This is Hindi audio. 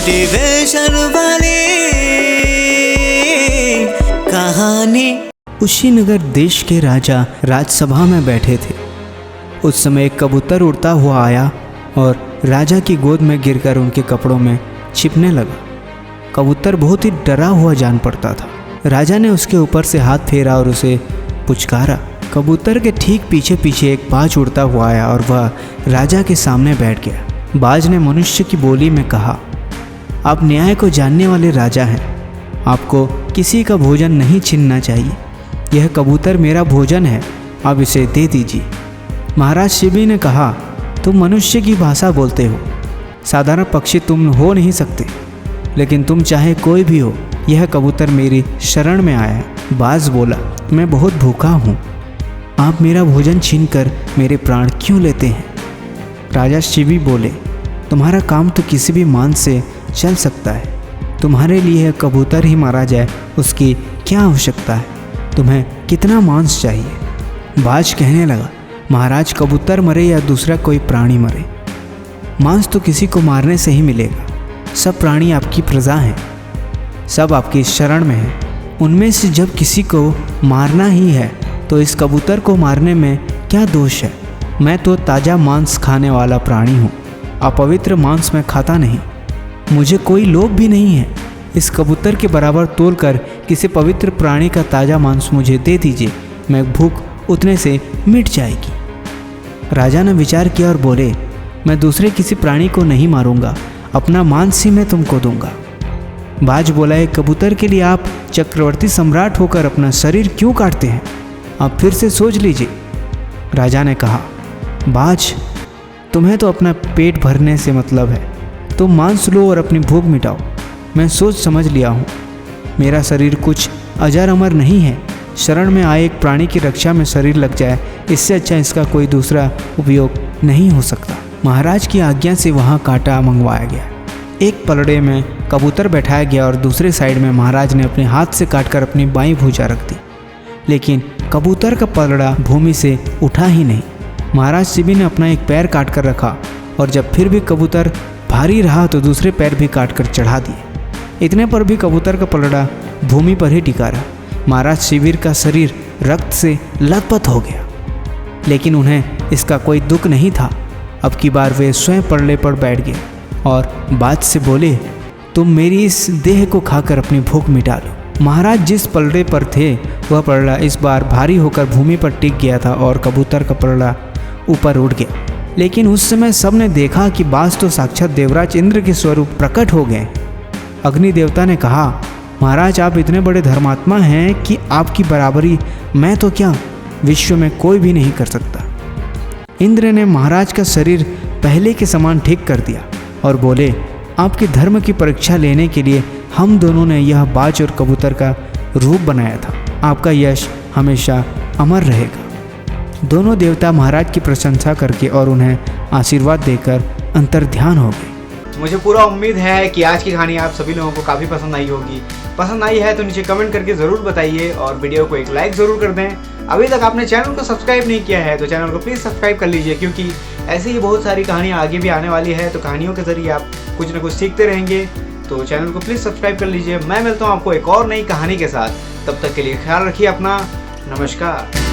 मोटिवेशन वाली कहानी। कुशीनगर देश के राजा राजसभा में बैठे थे। उस समय एक कबूतर उड़ता हुआ आया और राजा की गोद में गिरकर उनके कपड़ों में छिपने लगा। कबूतर बहुत ही डरा हुआ जान पड़ता था। राजा ने उसके ऊपर से हाथ फेरा और उसे पुचकारा। कबूतर के ठीक पीछे पीछे एक बाज उड़ता हुआ आया और वह राजा के सामने बैठ गया। बाज ने मनुष्य की बोली में कहा, आप न्याय को जानने वाले राजा हैं, आपको किसी का भोजन नहीं छीनना चाहिए। यह कबूतर मेरा भोजन है, आप इसे दे दीजिए। महाराज शिबी ने कहा, तुम मनुष्य की भाषा बोलते हो, साधारण पक्षी तुम हो नहीं सकते, लेकिन तुम चाहे कोई भी हो, यह कबूतर मेरी शरण में आया है। बाज बोला, मैं बहुत भूखा हूँ, आप मेरा भोजन छीनकर मेरे प्राण क्यों लेते हैं? राजा शिबी बोले, तुम्हारा काम तो किसी भी मांस से चल सकता है, तुम्हारे लिए कबूतर ही मारा जाए उसकी क्या आवश्यकता है? तुम्हें कितना मांस चाहिए? बाज कहने लगा, महाराज कबूतर मरे या दूसरा कोई प्राणी मरे, मांस तो किसी को मारने से ही मिलेगा। सब प्राणी आपकी प्रजा हैं, सब आपकी शरण में हैं। उनमें से जब किसी को मारना ही है तो इस कबूतर को मारने में क्या दोष है? मैं तो ताज़ा मांस खाने वाला प्राणी हूँ, अपवित्र मांस मैं खाता नहीं। मुझे कोई लोभ भी नहीं है। इस कबूतर के बराबर तोलकर किसी पवित्र प्राणी का ताज़ा मांस मुझे दे दीजिए, मैं भूख उतने से मिट जाएगी। राजा ने विचार किया और बोले, मैं दूसरे किसी प्राणी को नहीं मारूंगा, अपना मांस ही मैं तुमको दूंगा। बाज बोला, एक कबूतर के लिए आप चक्रवर्ती सम्राट होकर अपना शरीर क्यों काटते हैं? आप फिर से सोच लीजिए। राजा ने कहा, बाज तुम्हें तो अपना पेट भरने से मतलब है, तुम मांस लो और अपनी भूख मिटाओ। मैं सोच समझ लिया हूँ, मेरा शरीर कुछ अजर अमर नहीं है। शरण में आए एक प्राणी की रक्षा में शरीर लग जाए, इससे अच्छा इसका कोई दूसरा उपयोग नहीं हो सकता। महाराज की आज्ञा से वहाँ कांटा मंगवाया गया। एक पलड़े में कबूतर बैठाया गया और दूसरे साइड में महाराज ने अपने हाथ से काटकर अपनी बाईं भुजा रख दी, लेकिन कबूतर का पलड़ा भूमि से उठा ही नहीं। महाराज शिबी ने अपना एक पैर काट कर रखा और जब फिर भी कबूतर भारी रहा तो दूसरे पैर भी काट कर चढ़ा दिए। इतने पर भी कबूतर का पलड़ा भूमि पर ही टिका रहा। महाराज शिविर का शरीर रक्त से लथपथ हो गया, लेकिन उन्हें इसका कोई दुख नहीं था। अब की बार वे स्वयं पलड़े पर बैठ गए और बाज से बोले, तुम मेरी इस देह को खाकर अपनी भूख मिटा लो। महाराज जिस पलड़े पर थे वह पलड़ा इस बार भारी होकर भूमि पर टिक गया था और कबूतर का पलड़ा ऊपर उड़ गया। लेकिन उस समय सबने देखा कि बाज तो साक्षात देवराज इंद्र के स्वरूप प्रकट हो गए। अग्नि देवता ने कहा, महाराज आप इतने बड़े धर्मात्मा हैं कि आपकी बराबरी मैं तो क्या, विश्व में कोई भी नहीं कर सकता। इंद्र ने महाराज का शरीर पहले के समान ठीक कर दिया और बोले, आपके धर्म की परीक्षा लेने के लिए हम दोनों ने यह बाज और कबूतर का रूप बनाया था। आपका यश हमेशा अमर रहेगा। दोनों देवता महाराज की प्रशंसा करके और उन्हें आशीर्वाद देकर अंतर्ध्यान हो गए। मुझे पूरा उम्मीद है कि आज की कहानी आप सभी लोगों को काफ़ी पसंद आई होगी। पसंद आई है तो नीचे कमेंट करके ज़रूर बताइए और वीडियो को एक लाइक ज़रूर कर दें। अभी तक आपने चैनल को सब्सक्राइब नहीं किया है तो चैनल को प्लीज़ सब्सक्राइब कर लीजिए, क्योंकि ऐसी ही बहुत सारी कहानियाँ आगे भी आने वाली है। तो कहानियों के ज़रिए आप कुछ ना कुछ सीखते रहेंगे। तो चैनल को प्लीज़ सब्सक्राइब कर लीजिए। मैं मिलता हूँ आपको एक और नई कहानी के साथ। तब तक के लिए ख्याल रखिए अपना। नमस्कार।